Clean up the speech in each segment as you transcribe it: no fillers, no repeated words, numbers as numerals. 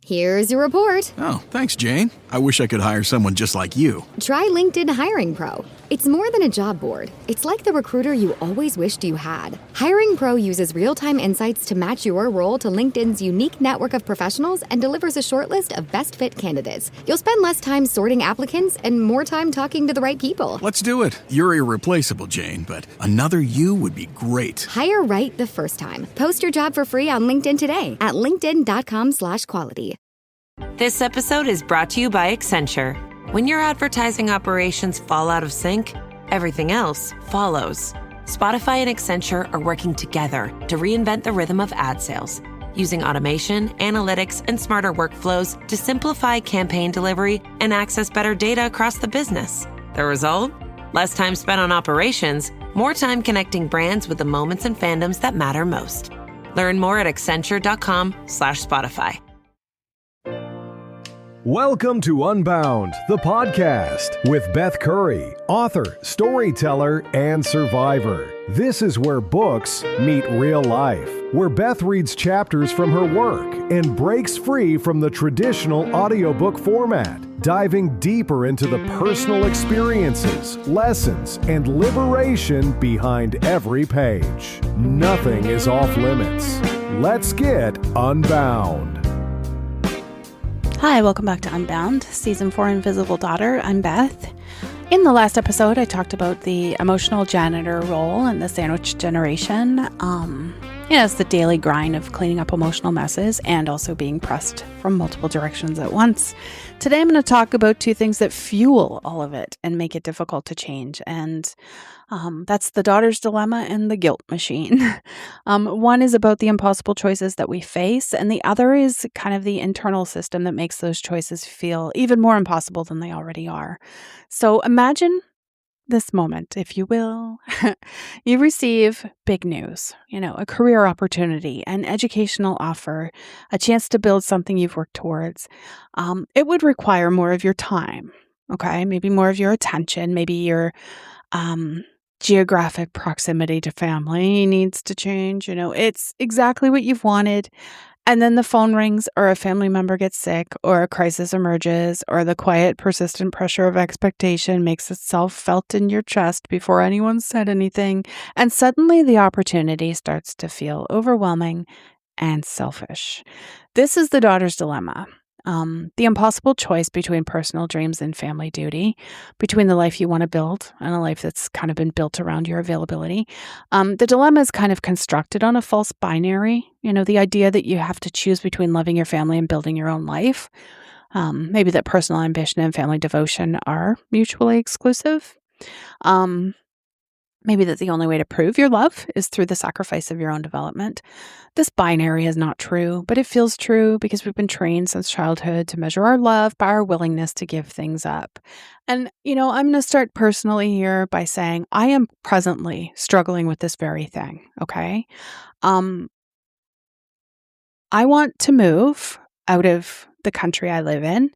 Here's your report. Oh, thanks, Jane. I wish I could hire someone just like you. Try LinkedIn Hiring Pro. It's more than a job board. It's like the recruiter you always wished you had. Hiring Pro uses real-time insights to match your role to LinkedIn's unique network of professionals and delivers a short list of best fit candidates. You'll spend less time sorting applicants and more time talking to the right people. Let's do it. You're irreplaceable, Jane, but another you would be great. Hire right the first time. Post your job for free on LinkedIn today at linkedin.com/quality. This episode is brought to you by Accenture. When your advertising operations fall out of sync, everything else follows. Spotify and Accenture are working together to reinvent the rhythm of ad sales, using automation, analytics, and smarter workflows to simplify campaign delivery and access better data across the business. The result? Less time spent on operations, more time connecting brands with the moments and fandoms that matter most. Learn more at accenture.com/Spotify. Welcome to Unbound, the podcast with Beth Curry, author, storyteller, and survivor. This is where books meet real life, where Beth reads chapters from her work and breaks free from the traditional audiobook format, diving deeper into the personal experiences, lessons, and liberation behind every page. Nothing is off limits. Let's get unbound. Hi, welcome back to Unbound, Season 4, Invisible Daughter. I'm Beth. In the last episode, I talked about the emotional janitor role in the sandwich generation. It's the daily grind of cleaning up emotional messes and also being pressed from multiple directions at once. Today, I'm going to talk about two things that fuel all of it and make it difficult to change. And that's the daughter's dilemma and the guilt machine. One is about the impossible choices that we face, and the other is kind of the internal system that makes those choices feel even more impossible than they already are. So imagine this moment, if you will. You receive big news, a career opportunity, an educational offer, a chance to build something you've worked towards. It would require more of your time, okay? Maybe more of your attention, maybe your geographic proximity to family needs to change. It's exactly what you've wanted. And then the phone rings, or a family member gets sick, or a crisis emerges, or the quiet, persistent pressure of expectation makes itself felt in your chest before anyone said anything. And suddenly the opportunity starts to feel overwhelming and selfish. This is the daughter's dilemma. The impossible choice between personal dreams and family duty, between the life you want to build and a life that's kind of been built around your availability. The dilemma is kind of constructed on a false binary, the idea that you have to choose between loving your family and building your own life. Maybe that personal ambition and family devotion are mutually exclusive. Maybe that the only way to prove your love is through the sacrifice of your own development. This binary is not true, but it feels true because we've been trained since childhood to measure our love by our willingness to give things up. And, I'm going to start personally here by saying I am presently struggling with this very thing, okay? I want to move out of the country I live in.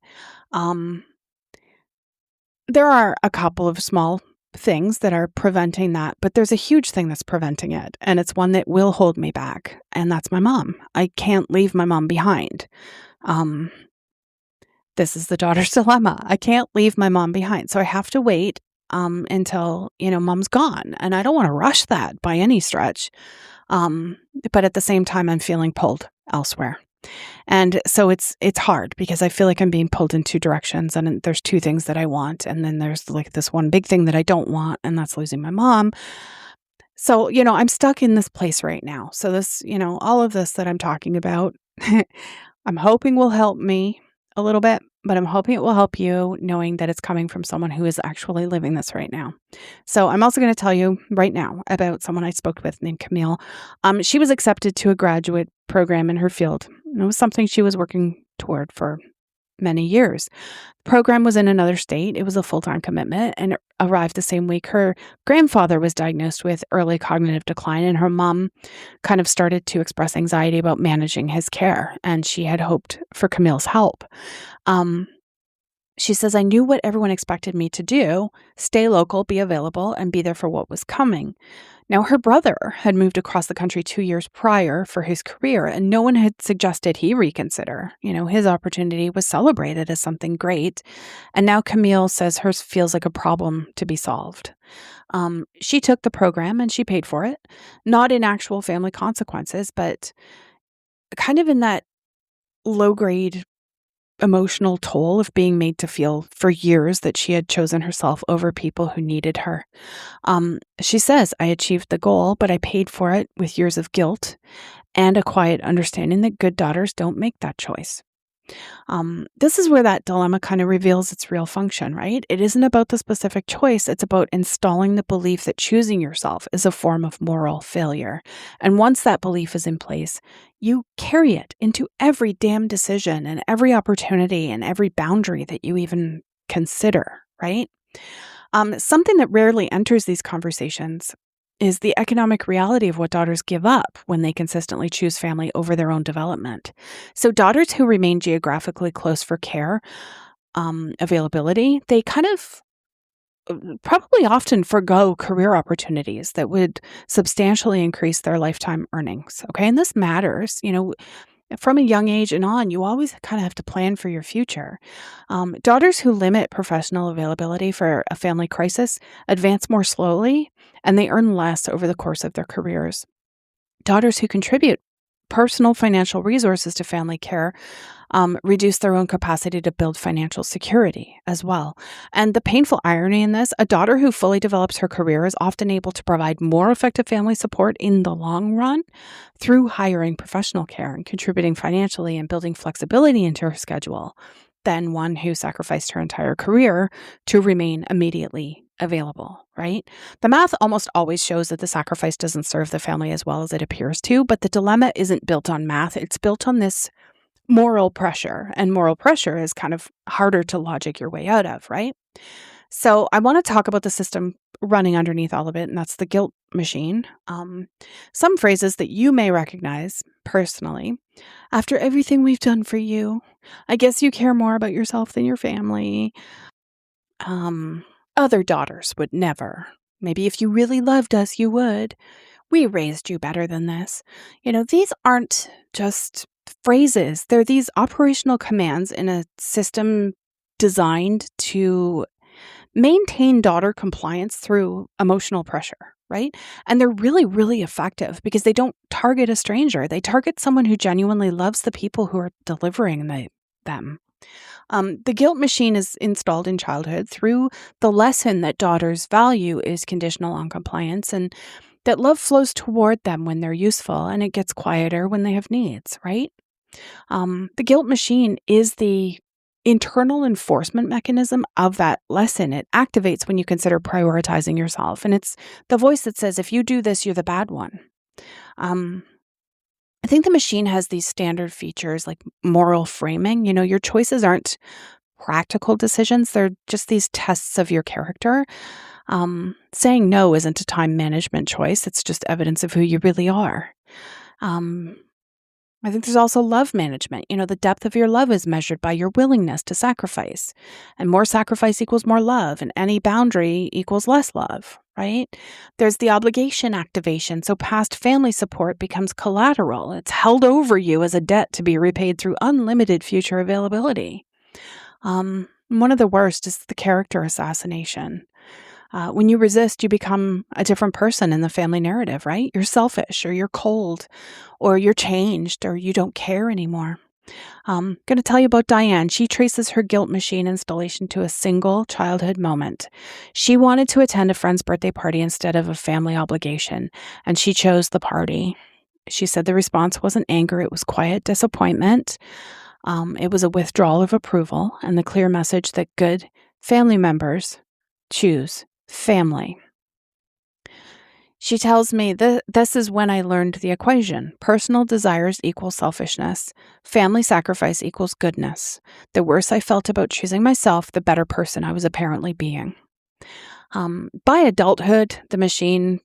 There are a couple of small things that are preventing that, but there's a huge thing that's preventing it, and it's one that will hold me back, and that's my mom. I can't leave my mom behind. This is the daughter's dilemma. I can't leave my mom behind, so I have to wait until mom's gone, and I don't want to rush that by any stretch. But at the same time, I'm feeling pulled elsewhere. And so it's hard because I feel like I'm being pulled in two directions, and there's two things that I want, and then there's like this one big thing that I don't want, and that's losing my mom. So, I'm stuck in this place right now. So this, all of this that I'm talking about, I'm hoping will help me a little bit, but I'm hoping it will help you knowing that it's coming from someone who is actually living this right now. So I'm also going to tell you right now about someone I spoke with named Camille. She was accepted to a graduate program in her field. It was something she was working toward for many years. The program was in another state. It was a full-time commitment and it arrived the same week. Her grandfather was diagnosed with early cognitive decline, and her mom kind of started to express anxiety about managing his care, and she had hoped for Camille's help. She says, I knew what everyone expected me to do: stay local, be available, and be there for what was coming. Now, her brother had moved across the country 2 years prior for his career, and no one had suggested he reconsider. His opportunity was celebrated as something great. And now Camille says hers feels like a problem to be solved. She took the program and she paid for it, not in actual family consequences, but kind of in that low-grade emotional toll of being made to feel for years that she had chosen herself over people who needed her. She says, I achieved the goal, but I paid for it with years of guilt and a quiet understanding that good daughters don't make that choice. This is where that dilemma kind of reveals its real function, right? It isn't about the specific choice. It's about installing the belief that choosing yourself is a form of moral failure. And once that belief is in place, you carry it into every damn decision and every opportunity and every boundary that you even consider, right? Something that rarely enters these conversations is the economic reality of what daughters give up when they consistently choose family over their own development. So daughters who remain geographically close for care availability, they kind of probably often forgo career opportunities that would substantially increase their lifetime earnings. Okay. And this matters, from a young age and on, you always kind of have to plan for your future. Daughters who limit professional availability for a family crisis advance more slowly, and they earn less over the course of their careers. Daughters who contribute personal financial resources to family care reduce their own capacity to build financial security as well. And the painful irony in this, a daughter who fully develops her career is often able to provide more effective family support in the long run through hiring professional care and contributing financially and building flexibility into her schedule than one who sacrificed her entire career to remain immediately available, right? The math almost always shows that the sacrifice doesn't serve the family as well as it appears to, but the dilemma isn't built on math. It's built on this moral pressure, and moral pressure is kind of harder to logic your way out of, right? So I want to talk about the system running underneath all of it, and that's the guilt machine. Some phrases that you may recognize personally. After everything we've done for you, I guess you care more about yourself than your family. Other daughters would never. Maybe if you really loved us, you would. We raised you better than this. These aren't just phrases. They're these operational commands in a system designed to maintain daughter compliance through emotional pressure, right? And they're really, really effective because they don't target a stranger. They target someone who genuinely loves the people who are delivering them. The guilt machine is installed in childhood through the lesson that daughters' value is conditional on compliance and that love flows toward them when they're useful and it gets quieter when they have needs, right? The guilt machine is the internal enforcement mechanism of that lesson. It activates when you consider prioritizing yourself. And it's the voice that says, if you do this, you're the bad one. I think the machine has these standard features like moral framing. Your choices aren't practical decisions. They're just these tests of your character. Saying no isn't a time management choice. It's just evidence of who you really are. I think there's also love management. The depth of your love is measured by your willingness to sacrifice. And more sacrifice equals more love, and any boundary equals less love, right? There's the obligation activation. So past family support becomes collateral. It's held over you as a debt to be repaid through unlimited future availability. One of the worst is the character assassination. When you resist, you become a different person in the family narrative, right? You're selfish, or you're cold, or you're changed, or you don't care anymore. I'm going to tell you about Diane. She traces her guilt machine installation to a single childhood moment. She wanted to attend a friend's birthday party instead of a family obligation, and she chose the party. She said the response wasn't anger, it was quiet disappointment. It was a withdrawal of approval and the clear message that good family members choose family. She tells me this is when I learned the equation. Personal desires equal selfishness. Family sacrifice equals goodness. The worse I felt about choosing myself, the better person I was apparently being. By adulthood, the machine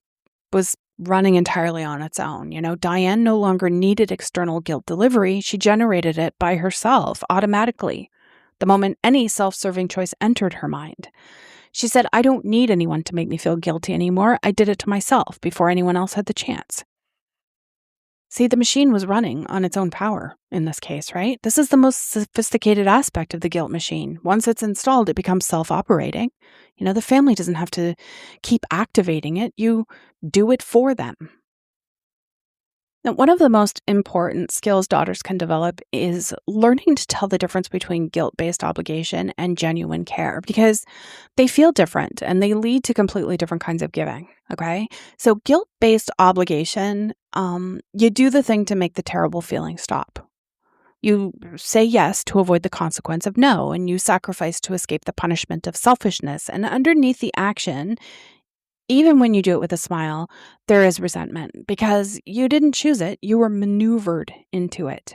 was running entirely on its own. Diane no longer needed external guilt delivery. She generated it by herself automatically the moment any self-serving choice entered her mind. She said, I don't need anyone to make me feel guilty anymore. I did it to myself before anyone else had the chance. See, the machine was running on its own power in this case, right? This is the most sophisticated aspect of the guilt machine. Once it's installed, it becomes self-operating. The family doesn't have to keep activating it. You do it for them. Now, one of the most important skills daughters can develop is learning to tell the difference between guilt-based obligation and genuine care, because they feel different and they lead to completely different kinds of giving, okay? So guilt-based obligation, you do the thing to make the terrible feeling stop. You say yes to avoid the consequence of no, and you sacrifice to escape the punishment of selfishness. And underneath the action, even when you do it with a smile, there is resentment because you didn't choose it. You were maneuvered into it.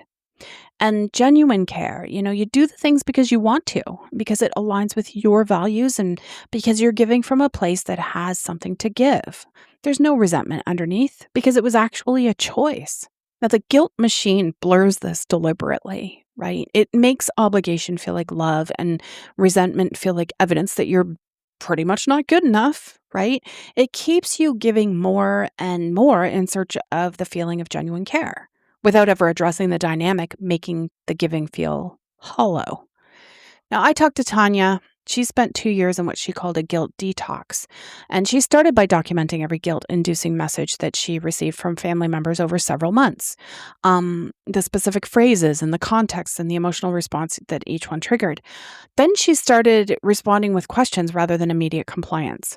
And genuine care, you do the things because you want to, because it aligns with your values and because you're giving from a place that has something to give. There's no resentment underneath because it was actually a choice. Now, the guilt machine blurs this deliberately, right? It makes obligation feel like love and resentment feel like evidence that you're pretty much not good enough, right? It keeps you giving more and more in search of the feeling of genuine care without ever addressing the dynamic, making the giving feel hollow. Now, I talked to Tanya. She spent 2 years in what she called a guilt detox, and she started by documenting every guilt-inducing message that she received from family members over several months, the specific phrases and the context and the emotional response that each one triggered. Then she started responding with questions rather than immediate compliance.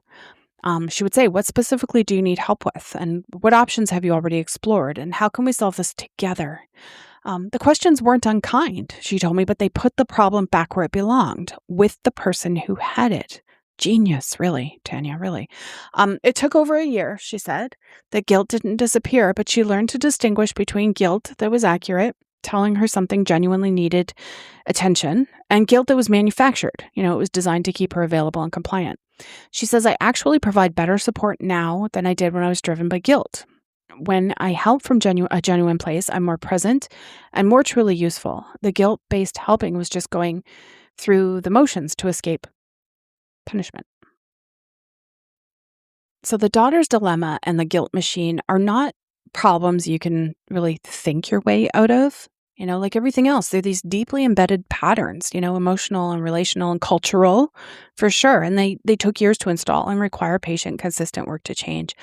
She would say, what specifically do you need help with? And what options have you already explored? And how can we solve this together? The questions weren't unkind, she told me, but they put the problem back where it belonged, with the person who had it. Genius, really, Tanya, really. It took over a year, she said. The guilt didn't disappear, but she learned to distinguish between guilt that was accurate, telling her something genuinely needed attention, and guilt that was manufactured. It was designed to keep her available and compliant. She says, I actually provide better support now than I did when I was driven by guilt. When I help from a genuine place, I'm more present and more truly useful. The guilt-based helping was just going through the motions to escape punishment. So the daughter's dilemma and the guilt machine are not problems you can really think your way out of. Like everything else, they're these deeply embedded patterns, emotional and relational and cultural, for sure. And they took years to install and require patient, consistent work to change.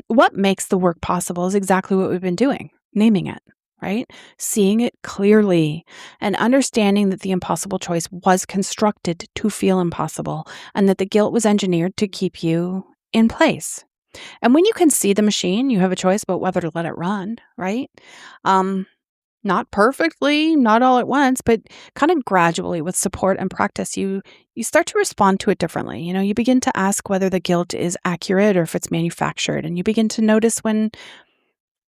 What makes the work possible is exactly what we've been doing, naming it, right? Seeing it clearly and understanding that the impossible choice was constructed to feel impossible and that the guilt was engineered to keep you in place. And when you can see the machine, you have a choice about whether to let it run, right? Not perfectly, not all at once, but kind of gradually with support and practice, you start to respond to it differently. You begin to ask whether the guilt is accurate or if it's manufactured. And you begin to notice when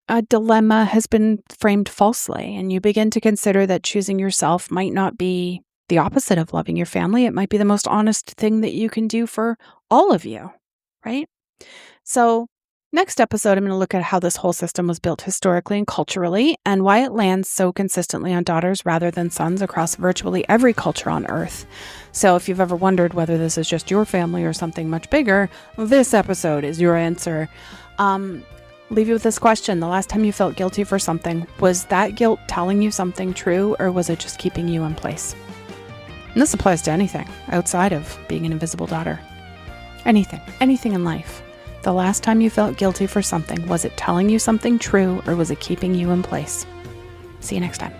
a dilemma has been framed falsely. And you begin to consider that choosing yourself might not be the opposite of loving your family. It might be the most honest thing that you can do for all of you, right? So next episode, I'm going to look at how this whole system was built historically and culturally and why it lands so consistently on daughters rather than sons across virtually every culture on Earth. So if you've ever wondered whether this is just your family or something much bigger, this episode is your answer. Leave you with this question. The last time you felt guilty for something, was that guilt telling you something true or was it just keeping you in place? And this applies to anything outside of being an invisible daughter. Anything in life. The last time you felt guilty for something, was it telling you something true or was it keeping you in place? See you next time.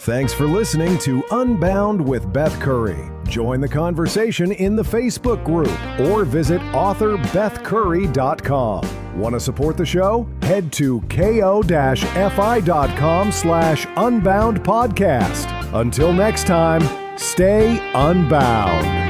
Thanks for listening to Unbound with Beth Curry. Join the conversation in the Facebook group or visit author.bethcurry.com. Want to support the show? Head to ko-fi.com/unbound podcast. Until next time, stay unbound.